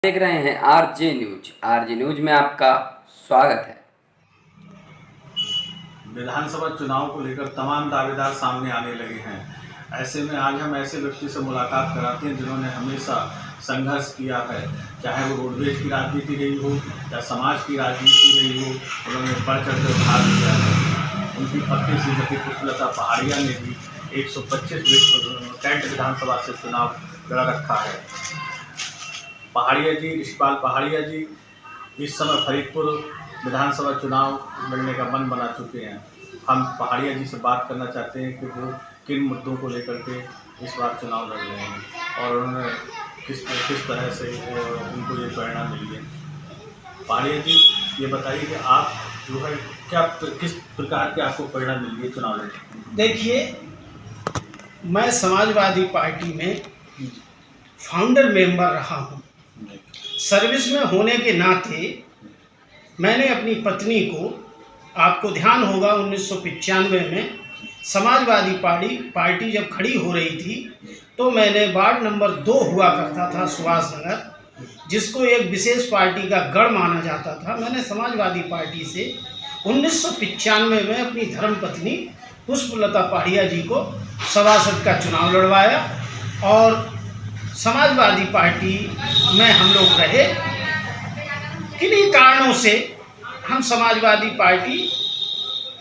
देख रहे हैं आरजे न्यूज में आपका स्वागत है। विधानसभा चुनाव को लेकर तमाम दावेदार सामने आने लगे हैं। ऐसे में आज हम ऐसे व्यक्ति से मुलाकात कराते हैं जिन्होंने हमेशा संघर्ष किया है, चाहे वो रोडवेज की राजनीति रही हो या समाज की राजनीति रही हो, उन्होंने बढ़ चढ़ कर भाग लिया है। उनकी पत्नी श्रीमती पुष्पलता पहाड़िया ने भी 125 कैंट विधानसभा से चुनाव लड़ रखा है। पहाड़िया जी, ऋषिपाल पहाड़िया जी इस समय फरीदपुर विधानसभा चुनाव लड़ने का मन बना चुके हैं। हम पहाड़िया जी से बात करना चाहते हैं कि वो किन मुद्दों को लेकर के इस बार चुनाव लड़ रहे हैं और उन्होंने किस तरह से उनको ये प्रेरणा मिली है। पहाड़िया जी, ये बताइए कि आप जो है किस प्रकार की आपको प्रेरणा मिली है चुनाव लड़ने? देखिए, मैं समाजवादी पार्टी में फाउंडर मेंबर रहा हूँ। सर्विस में होने के नाते मैंने अपनी पत्नी को, आपको ध्यान होगा 1995 में समाजवादी पार्टी जब खड़ी हो रही थी तो मैंने वार्ड नंबर 2 हुआ करता था सुभाष नगर, जिसको एक विशेष पार्टी का गढ़ माना जाता था। मैंने समाजवादी पार्टी से 1995 में अपनी धर्मपत्नी पुष्पलता पहाड़िया जी को सभासद का चुनाव लड़वाया और समाजवादी पार्टी में हम लोग रहे। किन्हीं कारणों से हम समाजवादी पार्टी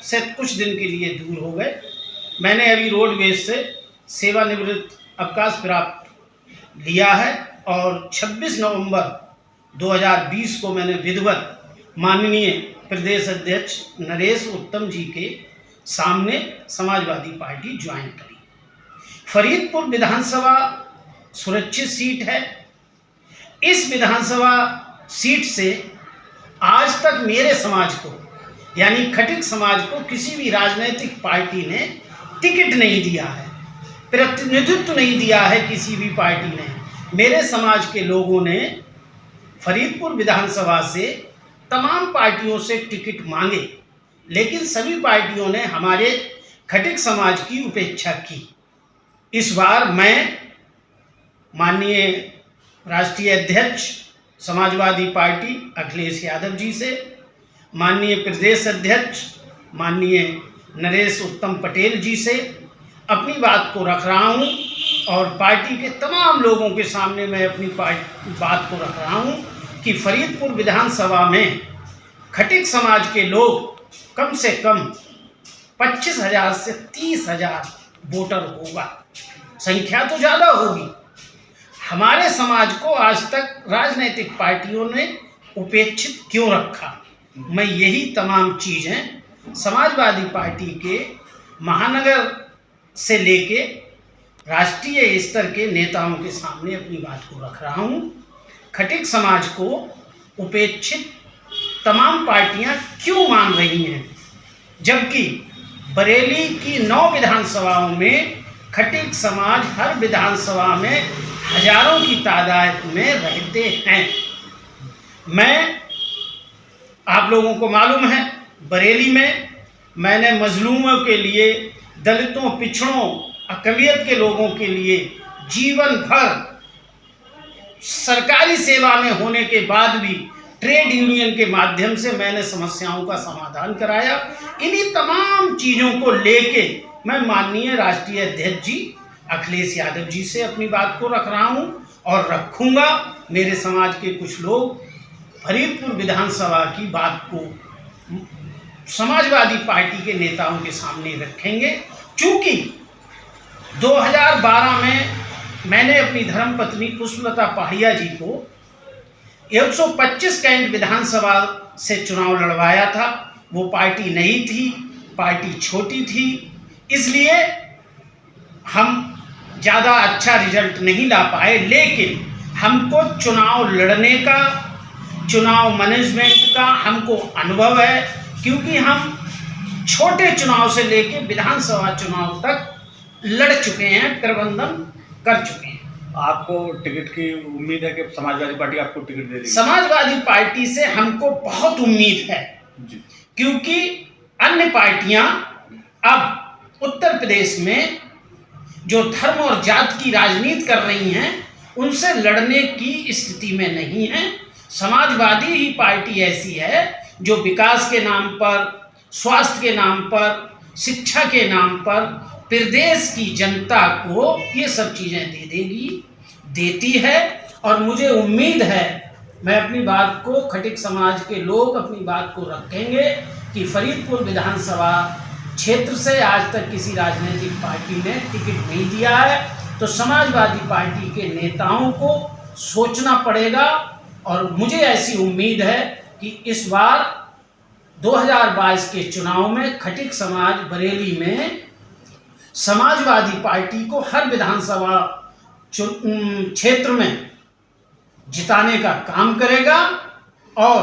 से कुछ दिन के लिए दूर हो गए। मैंने अभी रोडवेज से सेवानिवृत्त अवकाश प्राप्त लिया है और 26 नवंबर 2020 को मैंने विधिवत माननीय प्रदेश अध्यक्ष नरेश उत्तम जी के सामने समाजवादी पार्टी ज्वाइन करी। फरीदपुर विधानसभा सुरक्षित सीट है। इस विधानसभा सीट से आज तक मेरे समाज को, यानी खटिक समाज को, किसी भी राजनीतिक पार्टी ने टिकट नहीं दिया है, प्रतिनिधित्व नहीं दिया है। किसी भी पार्टी ने, मेरे समाज के लोगों ने फरीदपुर विधानसभा से तमाम पार्टियों से टिकट मांगे, लेकिन सभी पार्टियों ने हमारे खटिक समाज की उपेक्षा की। इस बार मैं माननीय राष्ट्रीय अध्यक्ष समाजवादी पार्टी अखिलेश यादव जी से, माननीय प्रदेश अध्यक्ष माननीय नरेश उत्तम पटेल जी से अपनी बात को रख रहा हूं और पार्टी के तमाम लोगों के सामने मैं अपनी बात को रख रहा हूं कि फरीदपुर विधानसभा में खटिक समाज के लोग कम से कम 25,000 से 30,000 वोटर होगा। संख्या तो ज़्यादा होगी। हमारे समाज को आज तक राजनीतिक पार्टियों ने उपेक्षित क्यों रखा? मैं यही तमाम चीज़ें समाजवादी पार्टी के महानगर से लेके राष्ट्रीय स्तर के नेताओं के सामने अपनी बात को रख रहा हूँ। खटिक समाज को उपेक्षित तमाम पार्टियां क्यों मान रही हैं, जबकि बरेली की 9 विधानसभाओं में खटिक समाज हर विधानसभा में हजारों की तादाद में रहते हैं। आप लोगों को मालूम है, बरेली में मैंने मजलूमों के लिए, दलितों, पिछड़ों, अक़लियत के लोगों के लिए जीवन भर सरकारी सेवा में होने के बाद भी ट्रेड यूनियन के माध्यम से मैंने समस्याओं का समाधान कराया। इन्हीं तमाम चीज़ों को लेके मैं माननीय राष्ट्रीय अध्यक्ष जी अखिलेश यादव जी से अपनी बात को रख रहा हूं और रखूंगा। मेरे समाज के कुछ लोग फरीदपुर विधानसभा की बात को समाजवादी पार्टी के नेताओं के सामने रखेंगे। चूँकि 2012 में मैंने अपनी धर्मपत्नी पुष्पलता पहाड़िया जी को 125 कैंट विधानसभा से चुनाव लड़वाया था। वो पार्टी नहीं थी, पार्टी छोटी थी, इसलिए हम ज़्यादा अच्छा रिजल्ट नहीं ला पाए। लेकिन हमको चुनाव लड़ने का, चुनाव मैनेजमेंट का हमको अनुभव है, क्योंकि हम छोटे चुनाव से लेके विधानसभा चुनाव तक लड़ चुके हैं, प्रबंधन कर चुके हैं। आपको टिकट की उम्मीद है कि समाजवादी पार्टी आपको टिकट दे देगी? समाजवादी पार्टी से हमको बहुत उम्मीद है जी, क्योंकि अन्य पार्टियां अब उत्तर प्रदेश में जो धर्म और जात की राजनीति कर रही हैं उनसे लड़ने की स्थिति में नहीं है। समाजवादी ही पार्टी ऐसी है जो विकास के नाम पर, स्वास्थ्य के नाम पर, शिक्षा के नाम पर प्रदेश की जनता को ये सब चीज़ें दे देगी, देती है। और मुझे उम्मीद है, मैं अपनी बात को, खटिक समाज के लोग अपनी बात को रखेंगे कि फरीदपुर विधानसभा क्षेत्र से आज तक किसी राजनीतिक पार्टी ने टिकट नहीं दिया है, तो समाजवादी पार्टी के नेताओं को सोचना पड़ेगा। और मुझे ऐसी उम्मीद है कि इस बार 2022 के चुनाव में खटिक समाज बरेली में समाजवादी पार्टी को हर विधानसभा क्षेत्र में जिताने का काम करेगा और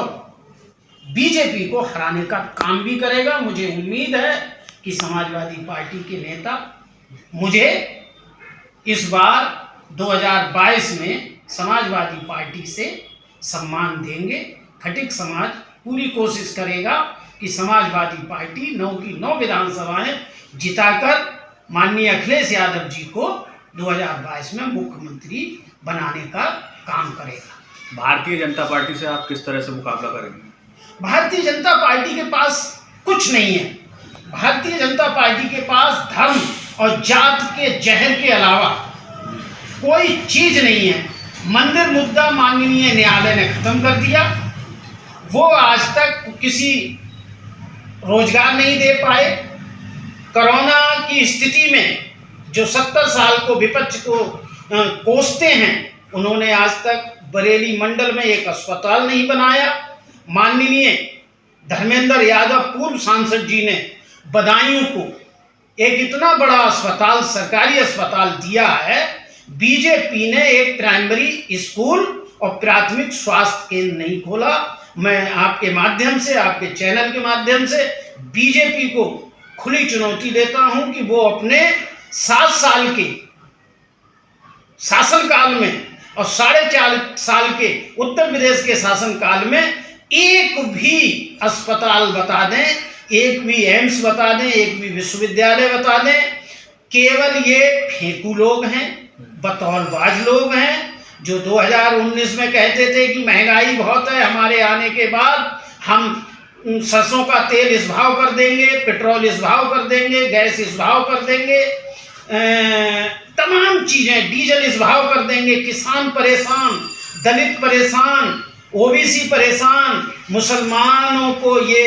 बीजेपी को हराने का काम भी करेगा। मुझे उम्मीद है कि समाजवादी पार्टी के नेता मुझे इस बार 2022 में समाजवादी पार्टी से सम्मान देंगे। खटिक समाज पूरी कोशिश करेगा कि समाजवादी पार्टी 9 की 9 विधानसभाएं जिताकर माननीय अखिलेश यादव जी को 2022 में मुख्यमंत्री बनाने का काम करेगा। भारतीय जनता पार्टी से आप किस तरह से मुकाबला करेंगे? भारतीय जनता पार्टी के पास कुछ नहीं है। भारतीय जनता पार्टी के पास धर्म और जात के जहर के अलावा कोई चीज नहीं है। मंदिर मुद्दा माननीय न्यायालय ने खत्म कर दिया। वो आज तक किसी रोजगार नहीं दे पाए। कोरोना की स्थिति में जो 70 साल को विपक्ष को कोसते हैं, उन्होंने आज तक बरेली मंडल में एक अस्पताल नहीं बनाया। माननीय धर्मेंद्र यादव पूर्व सांसद जी ने बदायूं को एक इतना बड़ा अस्पताल, सरकारी अस्पताल दिया है। बीजेपी ने एक प्राइमरी स्कूल और प्राथमिक स्वास्थ्य केंद्र नहीं खोला। मैं आपके माध्यम से, आपके चैनल के माध्यम से बीजेपी को खुली चुनौती देता हूं कि वो अपने 7 साल के शासनकाल में और 4.5 साल के उत्तर प्रदेश के शासनकाल में एक भी अस्पताल बता दें, एक भी एम्स बता दें, एक भी विश्वविद्यालय बता दें। केवल ये फेंकू लोग हैं, बतौलबाज लोग हैं, जो 2019 में कहते थे कि महंगाई बहुत है, हमारे आने के बाद हम सरसों का तेल इस भाव कर देंगे, पेट्रोल इस भाव कर देंगे, गैस इस भाव कर देंगे, तमाम चीज़ें, डीजल इस भाव कर देंगे। किसान परेशान, दलित परेशान, ओबीसी परेशान, मुसलमानों को ये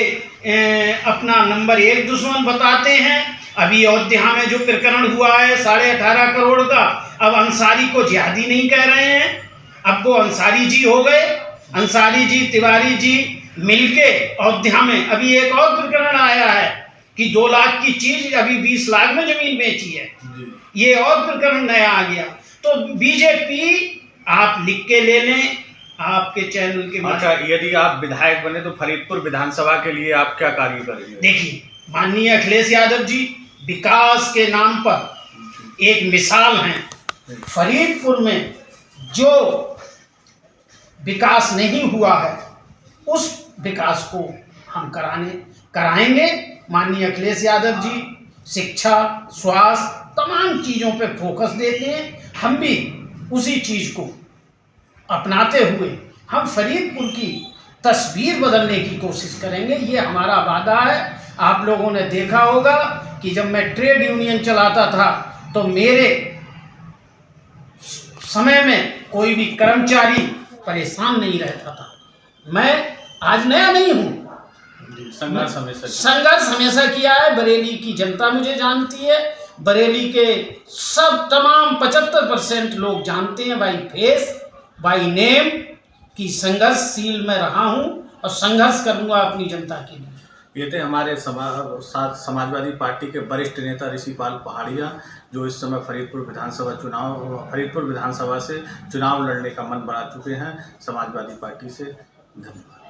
अपना नंबर 1 दुश्मन बताते हैं। अभी अयोध्या में जो प्रकरण हुआ है 18.5 करोड़ का, अब अंसारी को जिहादी नहीं कह रहे हैं, अब वो अंसारी जी हो गए। अंसारी जी, तिवारी जी मिलके अयोध्या में अभी एक और प्रकरण आया है कि 2 लाख की चीज अभी 20 लाख में जमीन बेची है। ये और प्रकरण नया आ गया। तो बीजेपी आप लिख के ले लें आपके चैनल के। अच्छा, यदि आप विधायक बने तो फरीदपुर विधानसभा के लिए आप क्या कार्य करेंगे? देखिए, माननीय अखिलेश यादव जी विकास के नाम पर एक मिसाल हैं। फरीदपुर में जो विकास नहीं हुआ है उस विकास को हम कराएंगे। माननीय अखिलेश यादव जी शिक्षा, स्वास्थ्य, तमाम चीज़ों पे फोकस देते हैं। हम भी उसी चीज़ को अपनाते हुए हम फरीदपुर की तस्वीर बदलने की कोशिश करेंगे। ये हमारा वादा है। आप लोगों ने देखा होगा कि जब मैं ट्रेड यूनियन चलाता था तो मेरे समय में कोई भी कर्मचारी परेशान नहीं रहता था। मैं आज नया नहीं हूँ, संघर्ष हमेशा किया है। बरेली की जनता मुझे जानती है, बरेली के सब तमाम 75% लोग जानते हैं बाई फेस, बाई नेम, कि संघर्षशील मैं रहा हूँ और संघर्ष करूँगा अपनी जनता के लिए। ये थे हमारे समाजवादी पार्टी के वरिष्ठ नेता ऋषिपाल पहाड़िया, जो इस समय फरीदपुर विधानसभा से चुनाव लड़ने का मन बना चुके हैं समाजवादी पार्टी से। धन्यवाद।